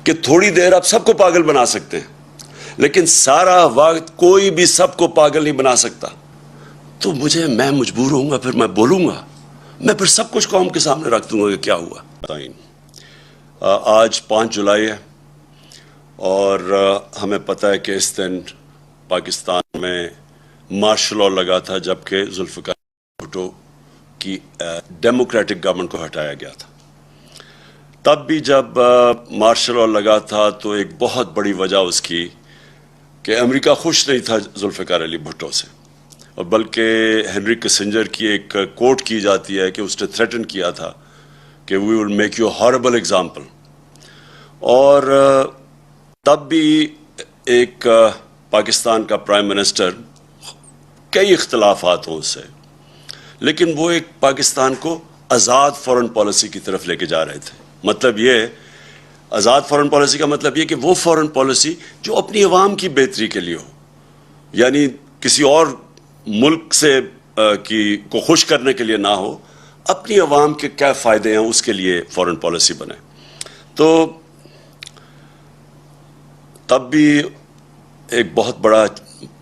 کہ تھوڑی دیر آپ سب کو پاگل بنا سکتے ہیں لیکن سارا وقت کوئی بھی سب کو پاگل نہیں بنا سکتا. تو میں مجبور ہوں گا، پھر میں بولوں گا، میں پھر سب کچھ قوم کے سامنے رکھ دوں گا کہ کیا ہوا. آج 5 جولائی ہے اور ہمیں پتہ ہے کہ اس دن پاکستان میں مارشل لاء لگا تھا جبکہ ذوالفقار بھٹو کی ڈیموکریٹک گورنمنٹ کو ہٹایا گیا تھا. تب بھی جب مارشل لاء لگا تھا تو ایک بہت بڑی وجہ اس کی کہ امریکہ خوش نہیں تھا ذوالفقار علی بھٹو سے، اور بلکہ ہنری کسنجر کی ایک کوٹ کی جاتی ہے کہ اس نے تھریٹن کیا تھا کہ we will make you horrible example. اور تب بھی ایک پاکستان کا پرائم منسٹر کئی اختلافات ہوں اس سے، لیکن وہ ایک پاکستان کو آزاد فورن پالیسی کی طرف لے کے جا رہے تھے. مطلب یہ آزاد فورن پالیسی کا مطلب یہ کہ وہ فورن پالیسی جو اپنی عوام کی بہتری کے لیے ہو، یعنی کسی اور ملک سے کو خوش کرنے کے لیے نہ ہو، اپنی عوام کے کیا فائدے ہیں اس کے لیے فورن پالیسی بنے. تو تب بھی ایک بہت بڑا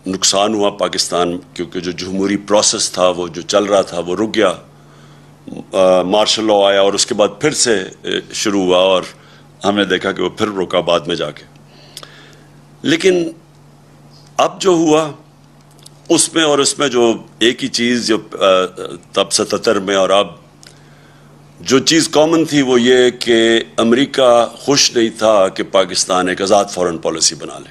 نقصان ہوا پاکستان، کیونکہ جو جمہوری پروسیس تھا وہ جو چل رہا تھا وہ رک گیا. مارشل لاء آیا اور اس کے بعد پھر سے شروع ہوا اور ہم نے دیکھا کہ وہ پھر رکا بعد میں جا کے. لیکن اب جو ہوا اس میں جو ایک ہی چیز جو تب 77 میں اور اب جو چیز کامن تھی وہ یہ کہ امریکہ خوش نہیں تھا کہ پاکستان ایک آزاد فورن پالیسی بنا لے.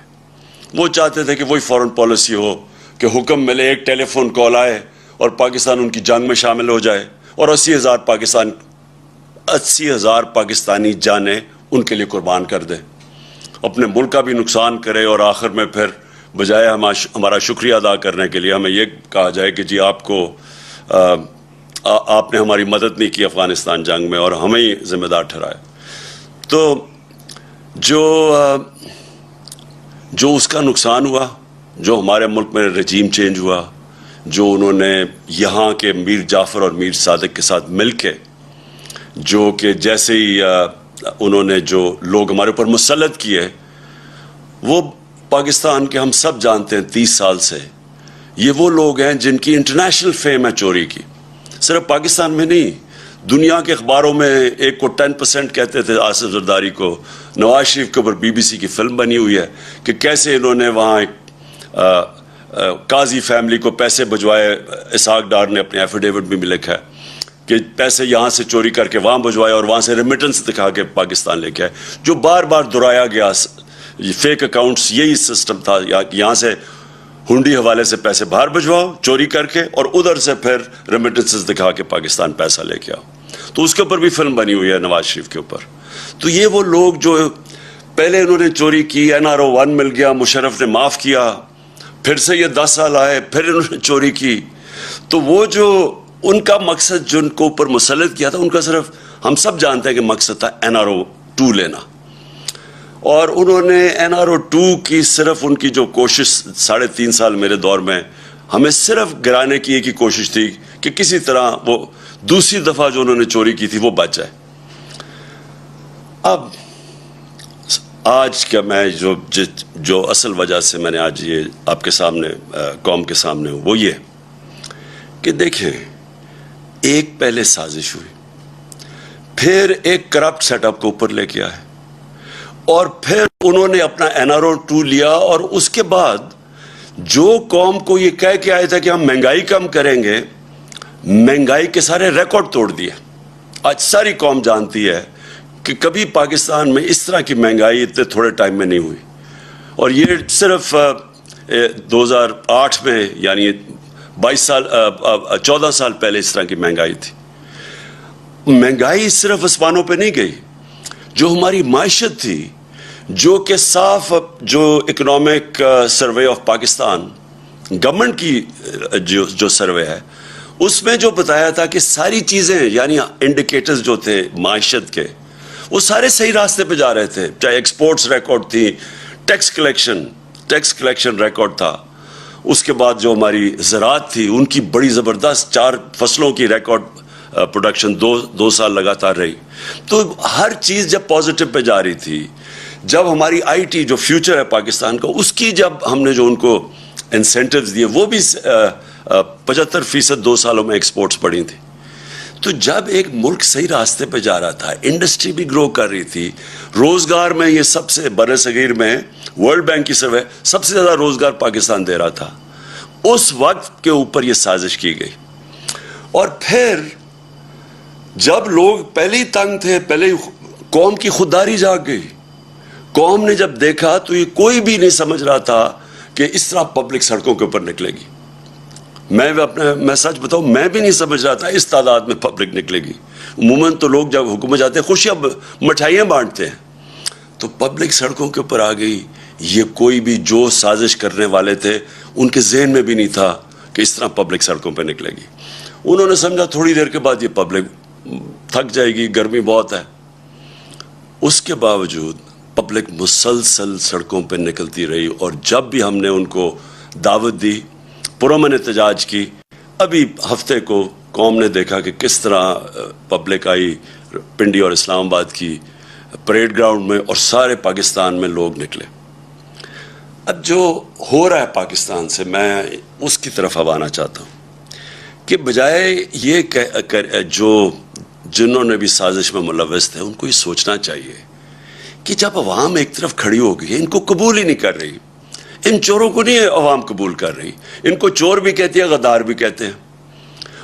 وہ چاہتے تھے کہ وہی فورن پالیسی ہو کہ حکم ملے، ایک ٹیلی فون کال آئے اور پاکستان ان کی جنگ میں شامل ہو جائے اور 80,000 پاکستانی جانیں ان کے لیے قربان کر دے، اپنے ملک کا بھی نقصان کرے اور آخر میں پھر بجائے ہمارا شکریہ ادا کرنے کے لیے ہمیں یہ کہا جائے کہ جی آپ نے ہماری مدد نہیں کی افغانستان جنگ میں اور ہمیں ہی ذمہ دار ٹھہرایا. تو جو اس کا نقصان ہوا، جو ہمارے ملک میں رجیم چینج ہوا، جو انہوں نے یہاں کے میر جعفر اور میر صادق کے ساتھ مل کے جو کہ جیسے ہی انہوں نے جو لوگ ہمارے اوپر مسلط کیے، وہ پاکستان کے ہم سب جانتے ہیں 30 سال سے یہ وہ لوگ ہیں جن کی انٹرنیشنل فیم ہے چوری کی. صرف پاکستان میں نہیں، دنیا کے اخباروں میں ایک کو 10% کہتے تھے آصف زرداری کو. نواز شریف کے اوپر BBC کی فلم بنی ہوئی ہے کہ کیسے انہوں نے وہاں ایک قاضی فیملی کو پیسے بھجوائے. اسحاق ڈار نے اپنے ایفیڈیوٹ میں بھی لکھا ہے کہ پیسے یہاں سے چوری کر کے وہاں بھجوائے اور وہاں سے ریمیٹنس دکھا کے پاکستان لے کے آئے. جو بار بار دہرایا گیا فیک اکاؤنٹس، یہی سسٹم تھا، یہاں سے ہنڈی حوالے سے پیسے باہر بھجواؤ چوری کر کے اور ادھر سے پھر ریمیٹنسز دکھا کے پاکستان پیسہ لے کے آؤ. تو اس کے اوپر بھی فلم بنی ہوئی ہے نواز شریف کے اوپر. تو یہ وہ لوگ جو پہلے انہوں نے چوری کی، NRO 1 مل گیا، مشرف نے معاف کیا، پھر سے یہ 10 سال آئے، پھر انہوں نے چوری کی. تو وہ جو ان کا مقصد جو ان کو اوپر مسلط کیا تھا، ان کا صرف ہم سب جانتے ہیں کہ مقصد تھا NRO 2 لینا. اور انہوں نے NRO 2 کی صرف ان کی جو کوشش 3.5 سال میرے دور میں ہمیں صرف گرانے کی ایک ہی کوشش تھی کہ کسی طرح وہ دوسری دفعہ جو انہوں نے چوری کی تھی وہ بچ جائے. اب آج کا میں جو اصل وجہ سے میں نے آج یہ آپ کے سامنے قوم کے سامنے ہوں وہ یہ کہ دیکھیں، ایک پہلے سازش ہوئی، پھر ایک کرپٹ سیٹ اپ کو اوپر لے کے آئے اور پھر انہوں نے اپنا NRO 2 لیا اور اس کے بعد جو قوم کو یہ کہہ کے آئے تھے کہ ہم مہنگائی کم کریں گے، مہنگائی کے سارے ریکارڈ توڑ دیے. آج ساری قوم جانتی ہے کہ کبھی پاکستان میں اس طرح کی مہنگائی اتنے تھوڑے ٹائم میں نہیں ہوئی. اور یہ صرف 2008 میں یعنی 14 سال پہلے اس طرح کی مہنگائی تھی. مہنگائی صرف آسمانوں پہ نہیں گئی، جو ہماری معیشت تھی، جو کہ صاف جو economic survey of Pakistan government کی جو سروے ہے اس میں جو بتایا تھا کہ ساری چیزیں یعنی انڈیکیٹرز جو تھے معیشت کے وہ سارے صحیح راستے پہ جا رہے تھے. چاہے ایکسپورٹس ریکارڈ تھی، ٹیکس کلیکشن ریکارڈ تھا، اس کے بعد جو ہماری زراعت تھی ان کی بڑی زبردست 4 فصلوں کی ریکارڈ پروڈکشن 2 سال لگاتار رہی. تو ہر چیز جب پازیٹو پہ جا رہی تھی، جب ہماری آئی ٹی جو فیوچر ہے پاکستان کا، اس کی جب ہم نے جو ان کو انسینٹیوز دیے، وہ بھی 75% 2 سالوں میں ایکسپورٹس بڑھی تھی. تو جب ایک ملک صحیح راستے پہ جا رہا تھا، انڈسٹری بھی گرو کر رہی تھی، روزگار میں یہ سب سے بر صغیر میں ورلڈ بینک کی سروے سب سے زیادہ روزگار پاکستان دے رہا تھا، اس وقت کے اوپر یہ سازش کی گئی. اور پھر جب لوگ پہلے ہی تنگ تھے، پہلے قوم کی خودداری جاگ گئی. قوم نے جب دیکھا تو یہ کوئی بھی نہیں سمجھ رہا تھا کہ اس طرح پبلک سڑکوں کے اوپر نکلے گی. میں سچ بتاؤں، میں بھی نہیں سمجھ رہا تھا اس تعداد میں پبلک نکلے گی. عموماً تو لوگ جب حکومت جاتے ہیں خوشیاں مٹھائیاں بانٹتے ہیں، تو پبلک سڑکوں کے اوپر آ گئی. یہ کوئی بھی جو سازش کرنے والے تھے ان کے ذہن میں بھی نہیں تھا کہ اس طرح پبلک سڑکوں پہ نکلے گی. انہوں نے سمجھا تھوڑی دیر کے بعد یہ پبلک تھک جائے گی، گرمی بہت ہے. اس کے باوجود پبلک مسلسل سڑکوں پہ نکلتی رہی، اور جب بھی ہم نے ان کو دعوت دی، پرامن احتجاج کی. ابھی ہفتے کو قوم نے دیکھا کہ کس طرح پبلک آئی پنڈی اور اسلام آباد کی پریڈ گراؤنڈ میں، اور سارے پاکستان میں لوگ نکلے. اب جو ہو رہا ہے پاکستان سے، میں اس کی طرف اب آنا چاہتا ہوں کہ بجائے یہ جو جنہوں نے بھی سازش میں ملوث تھے ان کو یہ سوچنا چاہیے کہ جب عوام ایک طرف کھڑی ہو گئی، ان کو قبول ہی نہیں کر رہی، ان چوروں کو نہیں عوام قبول کر رہی، ان کو چور بھی کہتی ہے، غدار بھی کہتے ہیں.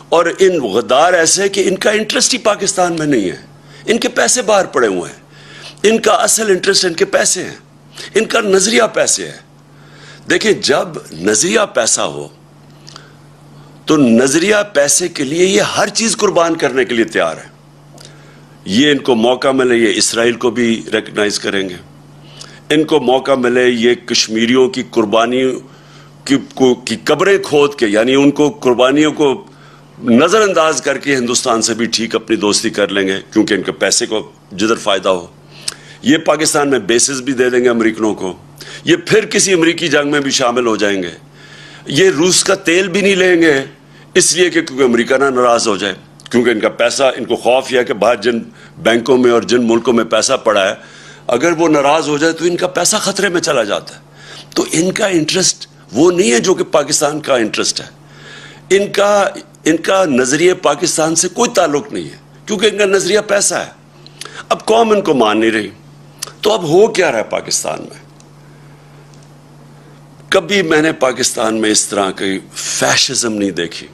اور ان غدار ایسے کہ ان کا انٹرسٹ ہی پاکستان میں نہیں ہے، ان کے پیسے باہر پڑے ہوئے ہیں، ان کا اصل انٹرسٹ ان کے پیسے ہیں، ان کا نظریہ پیسے ہے. دیکھیں، جب نظریہ پیسہ ہو تو نظریہ پیسے کے لیے یہ ہر چیز قربان کرنے کے لیے تیار ہے. یہ ان کو موقع ملے یہ اسرائیل کو بھی ریکگنائز کریں گے، ان کو موقع ملے یہ کشمیریوں کی قربانیوں کی قبریں کھود کے، یعنی ان کو قربانیوں کو نظر انداز کر کے ہندوستان سے بھی ٹھیک اپنی دوستی کر لیں گے، کیونکہ ان کے پیسے کو جدھر فائدہ ہو. یہ پاکستان میں بیسز بھی دے دیں گے امریکنوں کو، یہ پھر کسی امریکی جنگ میں بھی شامل ہو جائیں گے. یہ روس کا تیل بھی نہیں لیں گے اس لیے کہ کیونکہ امریکہ نہ ناراض ہو جائے، کیونکہ ان کا پیسہ، ان کو خوف یہ ہے کہ باہر جن بینکوں میں اور جن ملکوں میں پیسہ پڑا ہے، اگر وہ ناراض ہو جائے تو ان کا پیسہ خطرے میں چلا جاتا ہے. تو ان کا انٹرسٹ وہ نہیں ہے جو کہ پاکستان کا انٹرسٹ ہے. ان کا نظریہ پاکستان سے کوئی تعلق نہیں ہے، کیونکہ ان کا نظریہ پیسہ ہے. اب قوم ان کو مان نہیں رہی، تو اب ہو کیا رہا ہے پاکستان میں؟ کبھی میں نے پاکستان میں اس طرح کی فیشزم نہیں دیکھی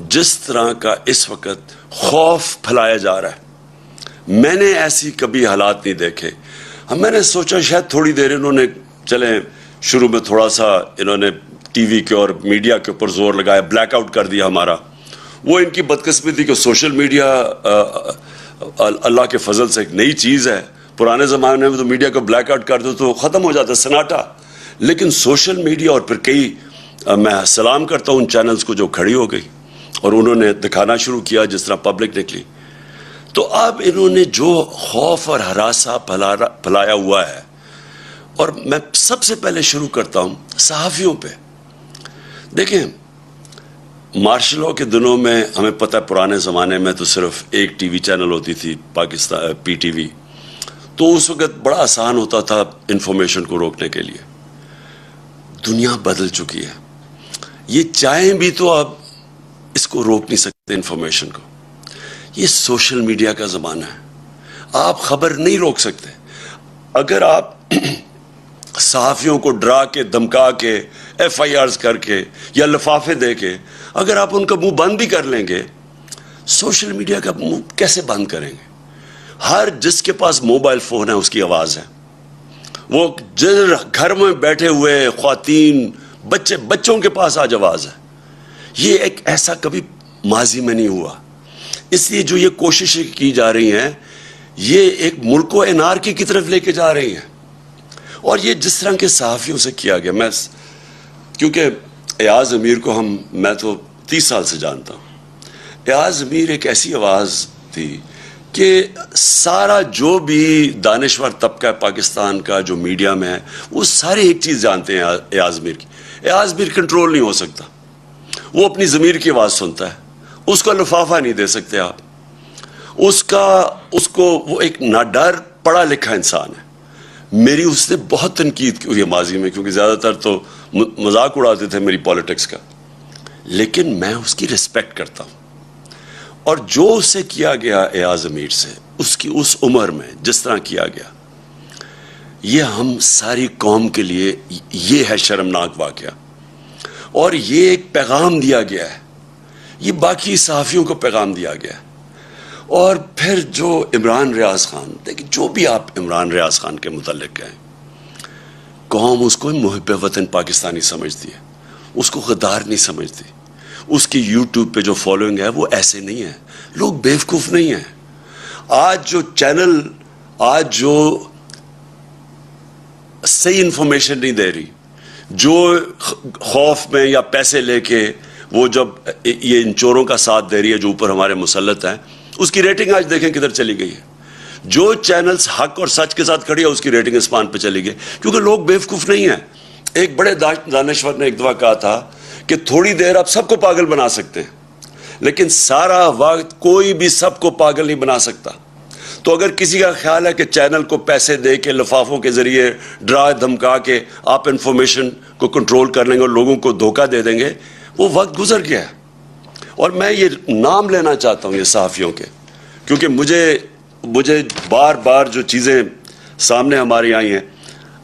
جس طرح کا اس وقت خوف پھیلایا جا رہا ہے. میں نے ایسی کبھی حالات نہیں دیکھے. میں نے سوچا شاید تھوڑی دیر انہوں نے چلیں، شروع میں تھوڑا سا انہوں نے ٹی وی کے اور میڈیا کے اوپر زور لگایا، بلیک آؤٹ کر دیا ہمارا. وہ ان کی بدقسمتی کہ سوشل میڈیا اللہ کے فضل سے ایک نئی چیز ہے. پرانے زمانے میں تو میڈیا کو بلیک آؤٹ کر دو تو ختم ہو جاتا سناٹا، لیکن سوشل میڈیا اور پھر کئی، میں سلام کرتا ہوں ان چینلز کو جو کھڑی ہو گئی اور انہوں نے دکھانا شروع کیا جس طرح پبلک نکلی. تو اب انہوں نے جو خوف اور ہراساں پھیلایا ہوا ہے، اور میں سب سے پہلے شروع کرتا ہوں صحافیوں پہ. دیکھیں، مارشل لاء کے دنوں میں ہمیں پتہ ہے پرانے زمانے میں تو صرف ایک ٹی وی چینل ہوتی تھی، پاکستان پی ٹی وی. تو اس وقت بڑا آسان ہوتا تھا انفارمیشن کو روکنے کے لیے. دنیا بدل چکی ہے، یہ چاہیں بھی تو آپ اس کو روک نہیں سکتے انفارمیشن کو. یہ سوشل میڈیا کا زمانہ ہے، آپ خبر نہیں روک سکتے. اگر آپ صحافیوں کو ڈرا کے، دھمکا کے، ایف آئی آرز کر کے یا لفافے دے کے اگر آپ ان کا منہ بند بھی کر لیں گے، سوشل میڈیا کا منہ کیسے بند کریں گے؟ ہر جس کے پاس موبائل فون ہے اس کی آواز ہے. وہ گھر میں بیٹھے ہوئے خواتین، بچوں کے پاس آج آواز ہے. یہ ایک ایسا کبھی ماضی میں نہیں ہوا. اس لیے جو یہ کوششیں کی جا رہی ہیں، یہ ایک ملک کو انارکی کی طرف لے کے جا رہی ہیں. اور یہ جس طرح کے صحافیوں سے کیا گیا، میں کیونکہ ایاز امیر کو میں تو 30 سال سے جانتا ہوں. ایاز امیر ایک ایسی آواز تھی کہ سارا جو بھی دانشور طبقہ پاکستان کا جو میڈیا میں ہے وہ سارے ایک چیز جانتے ہیں ایاز امیر کی. ایاز امیر کنٹرول نہیں ہو سکتا، وہ اپنی ضمیر کی آواز سنتا ہے، اس کو لفافہ نہیں دے سکتے آپ. وہ ایک ناڈر پڑھا لکھا انسان ہے. میری اس نے بہت تنقید کی ہوئی ہے ماضی میں، کیونکہ زیادہ تر تو مذاق اڑاتے تھے میری پالیٹکس کا، لیکن میں اس کی رسپیکٹ کرتا ہوں. اور جو اسے کیا گیا ایاز امیر سے اس کی اس عمر میں جس طرح کیا گیا، یہ ہم ساری قوم کے لیے یہ ہے شرمناک واقعہ. اور یہ ایک پیغام دیا گیا ہے، یہ باقی صحافیوں کو پیغام دیا گیا ہے. اور پھر جو عمران ریاض خان، دیکھیں جو بھی آپ عمران ریاض خان کے متعلق کہیں، قوم اس کو محب وطن پاکستانی سمجھتی ہے، اس کو غدار نہیں سمجھتی. اس کی یوٹیوب پہ جو فالوئنگ ہے وہ ایسے نہیں ہے، لوگ بیوقوف نہیں ہیں. آج جو چینل آج جو صحیح انفارمیشن نہیں دے رہی، جو خوف میں یا پیسے لے کے وہ جب یہ ان چوروں کا ساتھ دے رہی ہے جو اوپر ہمارے مسلط ہیں، اس کی ریٹنگ آج دیکھیں کدھر چلی گئی ہے. جو چینلز حق اور سچ کے ساتھ کھڑی ہے اس کی ریٹنگ اسمان پہ چلی گئی، کیونکہ لوگ بیوقوف نہیں ہیں. ایک بڑے دانشور نے ایک دفعہ کہا تھا کہ تھوڑی دیر آپ سب کو پاگل بنا سکتے ہیں، لیکن سارا وقت کوئی بھی سب کو پاگل نہیں بنا سکتا. تو اگر کسی کا خیال ہے کہ چینل کو پیسے دے کے لفافوں کے ذریعے ڈرا دھمکا کے آپ انفارمیشن کو کنٹرول کر لیں گے اور لوگوں کو دھوکہ دے دیں گے، وہ وقت گزر گیا ہے. اور میں یہ نام لینا چاہتا ہوں یہ صحافیوں کے، کیونکہ مجھے بار بار جو چیزیں سامنے ہماری آئی ہیں.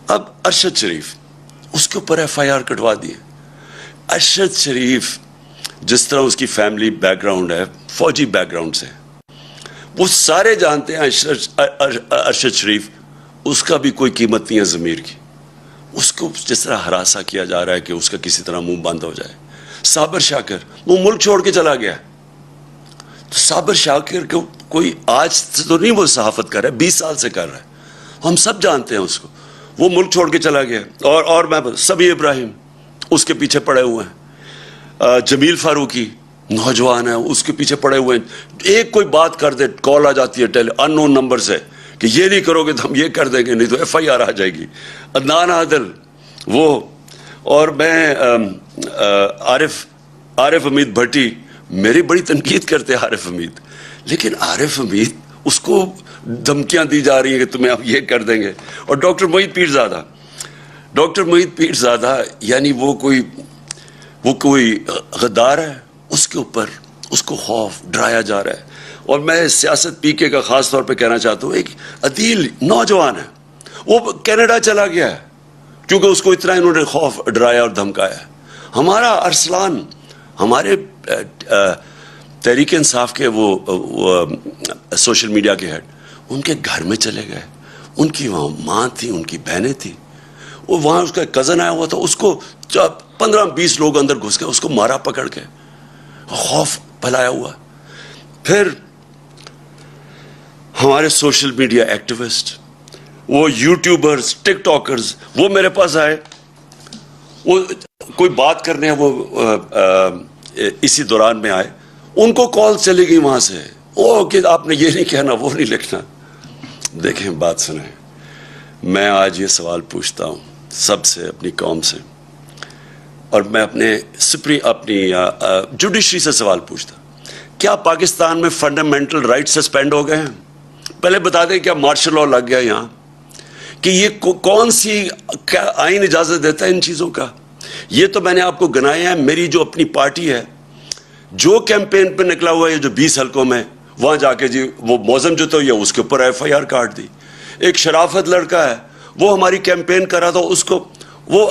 اب ارشد شریف، اس کے اوپر ایف آئی آر کٹوا دی ہے. ارشد شریف جس طرح اس کی فیملی بیک گراؤنڈ ہے، فوجی بیک گراؤنڈ سے، وہ سارے جانتے ہیں ارشد شریف، اس کا بھی کوئی قیمت نہیں ہے ضمیر کی. اس کو جس طرح ہراساں کیا جا رہا ہے کہ اس کا کسی طرح منہ بند ہو جائے. صابر شاکر وہ ملک چھوڑ کے چلا گیا. تو صابر شاکر کو کوئی آج سے تو نہیں وہ صحافت کر رہا ہے، 20 سال سے کر رہا ہے، ہم سب جانتے ہیں اس کو. وہ ملک چھوڑ کے چلا گیا. اور میں سبی ابراہیم اس کے پیچھے پڑے ہوئے ہیں. جمیل فاروقی نوجوان ہے، اس کے پیچھے پڑے ہوئے ہیں. ایک کوئی بات کر دے، کال آ جاتی ہے ان نون نمبر سے کہ یہ نہیں کرو گے تو ہم یہ کر دیں گے، نہیں تو ایف آئی آر آ جائے گی. عدنان عادل وہ، اور میں عارف حمید بھٹی، میری بڑی تنقید کرتے عارف حمید، لیکن عارف حمید اس کو دھمکیاں دی جا رہی ہیں کہ تمہیں ہم یہ کر دیں گے. اور ڈاکٹر محیط پیر زادہ یعنی وہ کوئی غدار ہے، اس کے اوپر اس کو خوف ڈرایا جا رہا ہے. اور میں سیاست پی کے کا خاص طور پہ کہنا چاہتا ہوں، ایک عدیل نوجوان ہے، وہ کینیڈا چلا گیا ہے کیونکہ اس کو اتنا انہوں نے خوف ڈرایا اور دھمکایا. ہمارا ارسلان، ہمارے تحریک انصاف کے وہ سوشل میڈیا کے ہیڈ، ان کے گھر میں چلے گئے. ان کی وہاں ماں تھی، ان کی بہنیں تھیں، وہ وہاں اس کا کزن آیا ہوا تھا، اس کو 15-20 لوگ اندر گھس گئے، اس کو مارا پکڑ کے، خوف پھیلایا ہوا. پھر ہمارے سوشل میڈیا ایکٹیوسٹ، وہ یوٹیوبرز، ٹک ٹاکرز، وہ میرے پاس آئے، وہ کوئی بات کرنے ہیں، وہ اسی دوران میں آئے، ان کو کال چلی گئی وہاں سے، او کہ آپ نے یہ نہیں کہنا، وہ نہیں لکھنا. دیکھیں بات سنیں، میں آج یہ سوال پوچھتا ہوں سب سے، اپنی قوم سے، اور میں اپنی جوڈیشری سے سوال پوچھتا ہوں، کیا پاکستان میں فنڈامنٹل رائٹ سسپینڈ ہو گئے ہیں؟ پہلے بتا دیں کیا مارشل لاء لگ گیا یہاں؟ کہ یہ کون سی کیا آئین اجازت دیتا ہے ان چیزوں کا؟ یہ تو میں نے آپ کو گنایا ہے. میری جو اپنی پارٹی ہے، جو کیمپین پہ نکلا ہوا ہے، جو 20 حلقوں میں، وہاں جا کے جی وہ موزم جو تو یہ اس کے اوپر ایف آئی آر کاٹ دی. ایک شرافت لڑکا ہے، وہ ہماری کیمپین کر رہا تھا، اس کو، وہ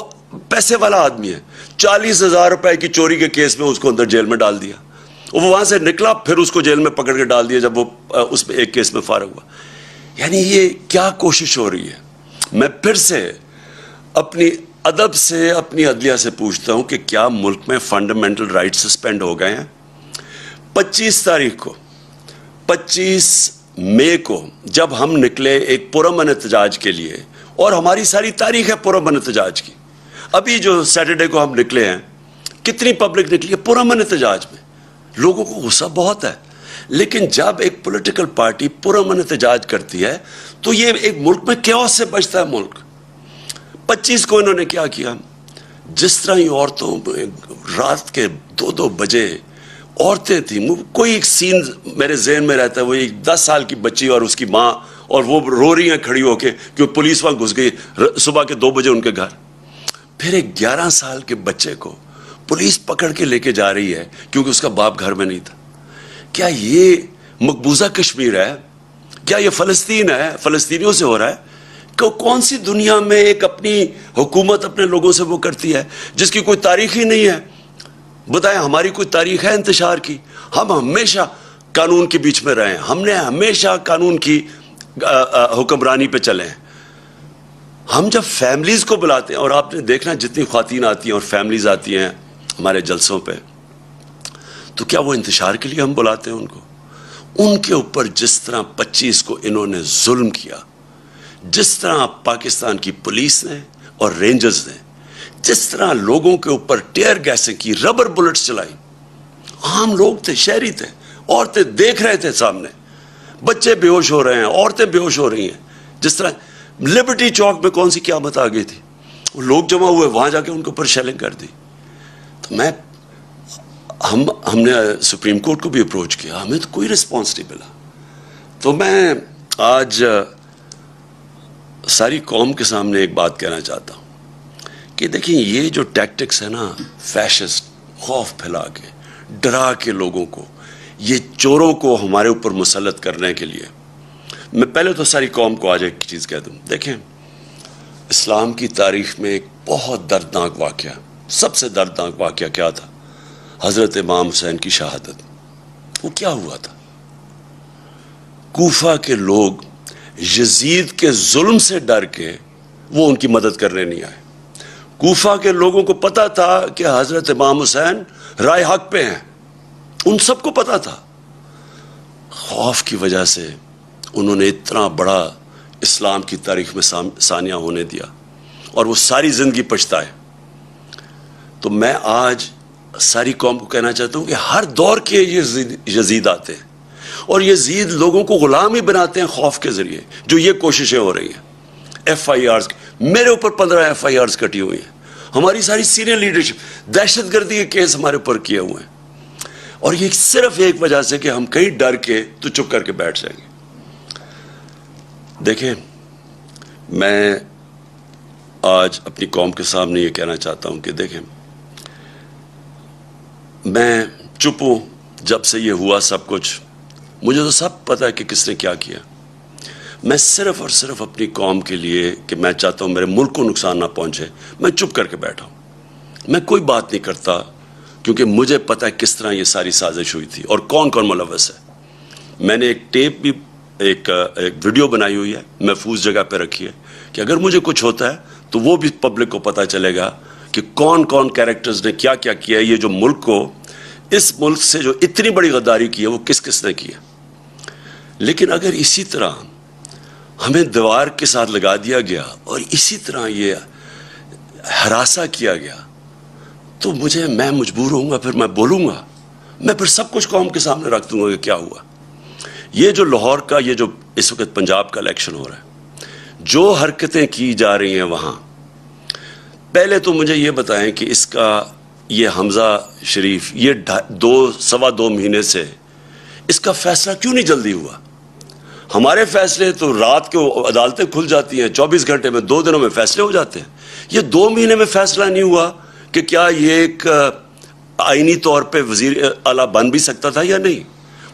پیسے والا آدمی ہے، 40,000 روپے کی چوری کے کیس میں اس کو اندر جیل میں ڈال دیا. وہ وہاں سے نکلا، پھر اس کو جیل میں پکڑ کے ڈال دیا جب وہ اس میں ایک کیس میں فارغ ہوا. یعنی یہ کیا کوشش ہو رہی ہے؟ میں پھر سے اپنی ادب سے، اپنی عدلیہ سے پوچھتا ہوں کہ کیا ملک میں فنڈامنٹل رائٹ سسپینڈ ہو گئے ہیں؟ 25 مئی کو جب ہم نکلے ایک پرامن احتجاج کے لیے، اور ہماری ساری تاریخ ہے پرامن احتجاج کی. ابھی جو سیٹرڈے کو ہم نکلے ہیں، کتنی پبلک نکلی ہے پرامن احتجاج میں؟ لوگوں کو غصہ بہت ہے، لیکن جب ایک پولیٹیکل پارٹی پرامن احتجاج کرتی ہے تو یہ ایک ملک میں کیوس سے بچتا ہے ملک. 25 کو انہوں نے کیا کیا؟ جس طرح ہی عورتوں، رات کے 2 بجے عورتیں تھیں، کوئی ایک سین میرے ذہن میں رہتا ہے، وہ ایک 10 سال کی بچی اور اس کی ماں اور وہ رو رہی ہیں کھڑی ہو کے کہ پولیس وہاں گھس گئی صبح کے 2 بجے ان کے گھر. پھر ایک 11 سال کے بچے کو پولیس پکڑ کے لے کے جا رہی ہے کیونکہ اس کا باپ گھر میں نہیں تھا. کیا یہ مقبوضہ کشمیر ہے؟ کیا یہ فلسطین ہے؟ فلسطینیوں سے ہو رہا ہے؟ کون سی دنیا میں ایک اپنی حکومت اپنے لوگوں سے وہ کرتی ہے جس کی کوئی تاریخ ہی نہیں ہے؟ بتائیں ہماری کوئی تاریخ ہے انتشار کی؟ ہم ہمیشہ قانون کے بیچ میں رہے ہیں, ہم نے ہمیشہ قانون کی حکمرانی پہ چلے ہیں. ہم جب فیملیز کو بلاتے ہیں, اور آپ نے دیکھنا جتنی خواتین آتی ہیں اور فیملیز آتی ہیں ہمارے جلسوں پہ, تو کیا وہ انتشار کے لیے ہم بلاتے ہیں ان کو؟ ان کے اوپر جس طرح 25 کو انہوں نے ظلم کیا, جس طرح پاکستان کی پولیس نے اور رینجرز نے جس طرح لوگوں کے اوپر ٹیئر گیسیں کی, ربر بلٹس چلائی, عام لوگ تھے, شہری تھے, عورتیں دیکھ رہے تھے سامنے, بچے بے ہوش ہو رہے ہیں, عورتیں بے ہوش ہو رہی ہیں. جس طرح لبرٹی چوک میں کون سی قیامت آ گئی تھی, وہ لوگ جمع ہوئے, وہاں جا کے ان کے اوپر شیلنگ کر دی. تو ہم نے سپریم کورٹ کو بھی اپروچ کیا, ہمیں تو کوئی رسپانس نہیں ملا. تو میں آج ساری قوم کے سامنے ایک بات کہنا چاہتا ہوں کہ دیکھیں یہ جو ٹیکٹکس ہے نا, فیشسٹ, خوف پھیلا کے, ڈرا کے لوگوں کو, یہ چوروں کو ہمارے اوپر مسلط کرنے کے لیے, میں پہلے تو ساری قوم کو آج ایک چیز کہہ دوں. دیکھیں اسلام کی تاریخ میں ایک بہت دردناک واقعہ, سب سے دردناک واقعہ کیا تھا؟ حضرت امام حسین کی شہادت. وہ کیا ہوا تھا؟ کوفہ کے لوگ یزید کے ظلم سے ڈر کے وہ ان کی مدد کرنے نہیں آئے. کوفہ کے لوگوں کو پتا تھا کہ حضرت امام حسین رائے حق پہ ہیں, ان سب کو پتا تھا. خوف کی وجہ سے انہوں نے اتنا بڑا اسلام کی تاریخ میں سانیہ ہونے دیا, اور وہ ساری زندگی پچھتائے. تو میں آج ساری قوم کو کہنا چاہتا ہوں کہ ہر دور کے یزید آتے ہیں, اور یزید لوگوں کو غلام ہی بناتے ہیں خوف کے ذریعے, جو یہ کوششیں ہو رہی ہیں. FIRs, میرے اوپر 15 FIRs کٹی ہوئی ہیں, ہماری ساری سینئر لیڈرشپ, دہشت گردی کے کیس ہمارے اوپر کیے ہوئے ہیں, اور یہ صرف ایک وجہ سے کہ ہم کہیں ڈر کے تو چپ کر کے بیٹھ جائیں گے. دیکھیں میں آج اپنی قوم کے سامنے یہ کہنا چاہتا ہوں کہ دیکھیں میں چپ ہوں جب سے یہ ہوا سب کچھ, مجھے تو سب پتہ ہے کہ کس نے کیا کیا. میں صرف اور صرف اپنی قوم کے لیے کہ میں چاہتا ہوں میرے ملک کو نقصان نہ پہنچے, میں چپ کر کے بیٹھا ہوں, میں کوئی بات نہیں کرتا, کیونکہ مجھے پتہ ہے کس طرح یہ ساری سازش ہوئی تھی اور کون کون ملوث ہے. میں نے ایک ٹیپ بھی, ایک ویڈیو بنائی ہوئی ہے, محفوظ جگہ پہ رکھی ہے, کہ اگر مجھے کچھ ہوتا ہے تو وہ بھی پبلک کو پتہ چلے گا کہ کون کون کیریکٹرز نے کیا کیا کیا ہے. یہ جو ملک کو, اس ملک سے جو اتنی بڑی غداری کی ہے وہ کس کس نے کی ہے. لیکن اگر اسی طرح ہمیں دیوار کے ساتھ لگا دیا گیا اور اسی طرح یہ ہراساں کیا گیا, تو میں مجبور ہوں گا, پھر میں بولوں گا, میں پھر سب کچھ قوم کے سامنے رکھ دوں گا کہ کیا ہوا. یہ جو لاہور کا, یہ جو اس وقت پنجاب کا الیکشن ہو رہا ہے, جو حرکتیں کی جا رہی ہیں وہاں, پہلے تو مجھے یہ بتائیں کہ اس کا یہ حمزہ شریف, یہ 2.25 مہینے سے اس کا فیصلہ کیوں نہیں جلدی ہوا؟ ہمارے فیصلے تو رات کو عدالتیں کھل جاتی ہیں, 24 گھنٹے میں 2 دنوں میں فیصلے ہو جاتے ہیں. یہ 2 مہینے میں فیصلہ نہیں ہوا کہ کیا یہ ایک آئینی طور پہ وزیر اعلیٰ بن بھی سکتا تھا یا نہیں.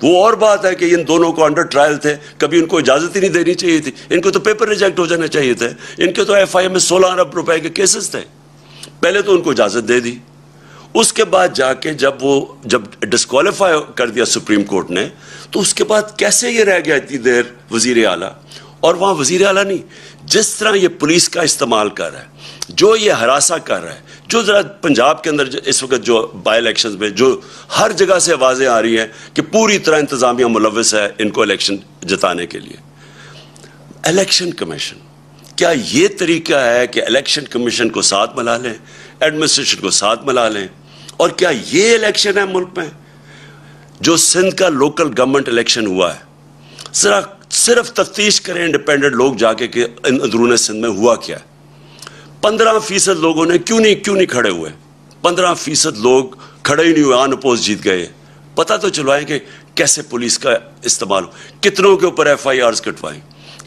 وہ اور بات ہے کہ ان دونوں کو انڈر ٹرائل تھے, کبھی ان کو اجازت ہی نہیں دینی چاہیے تھی, ان کو تو پیپر ریجیکٹ ہو جانا چاہیے تھے. ان کے تو FIR میں 16 ارب روپے کے کیسز تھے, پہلے تو ان کو اجازت دے دی. اس کے بعد جا کے جب ڈسکوالیفائی کر دیا سپریم کورٹ نے, تو اس کے بعد کیسے یہ رہ گیا اتنی دیر وزیر اعلیٰ؟ اور وہاں وزیر اعلیٰ نہیں, جس طرح یہ پولیس کا استعمال کر رہا ہے, جو یہ ہراساں کر رہا ہے, جو ذرا پنجاب کے اندر اس وقت جو بائی الیکشنز میں جو ہر جگہ سے آوازیں آ رہی ہیں کہ پوری طرح انتظامیہ ملوث ہے ان کو الیکشن جتانے کے لیے. الیکشن کمیشن, کیا یہ طریقہ ہے کہ الیکشن کمیشن کو ساتھ ملا لیں, ایڈمنسٹریشن کو ساتھ ملا لیں؟ اور کیا یہ الیکشن ہے ملک میں؟ جو سندھ کا لوکل گورنمنٹ الیکشن ہوا ہے, صرف تفتیش کریں انڈیپینڈنٹ لوگ جا کے کہ اندرون سندھ میں ہوا کیا ہے. 15% لوگوں نے کیوں نہیں کھڑے ہوئے؟ 15% لوگ کھڑے ہی نہیں ہوئے, آن اپوز جیت گئے. پتہ تو چلوائیں کہ کیسے پولیس کا استعمال ہو, کتنوں کے اوپر FIRs کٹوائیں,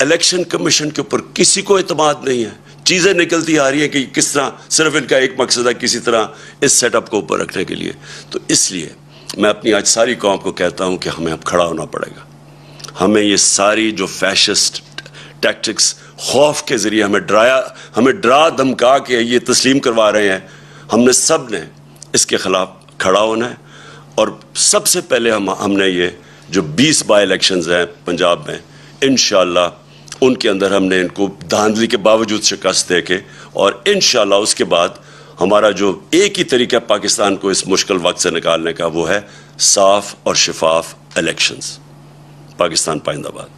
الیکشن کمیشن کے اوپر کسی کو اعتماد نہیں ہے. چیزیں نکلتی آ رہی ہیں کہ کس طرح صرف ان کا ایک مقصد ہے کسی طرح اس سیٹ اپ کو اوپر رکھنے کے لیے. تو اس لیے میں اپنی آج ساری قوم کو کہتا ہوں کہ ہمیں اب کھڑا ہونا پڑے گا. ہمیں یہ ساری جو فیشسٹ ٹیکٹکس خوف کے ذریعے ہمیں ڈرا دھمکا کے یہ تسلیم کروا رہے ہیں, ہم نے سب نے اس کے خلاف کھڑا ہونا ہے. اور سب سے پہلے ہم نے یہ جو 20 بائی الیکشنز ہیں پنجاب میں, انشاءاللہ ان کے اندر ہم نے ان کو دھاندلی کے باوجود شکست دے کے, اور انشاءاللہ اس کے بعد ہمارا جو ایک ہی طریقہ پاکستان کو اس مشکل وقت سے نکالنے کا وہ ہے صاف اور شفاف الیکشنز. پاکستان پائندہ باد.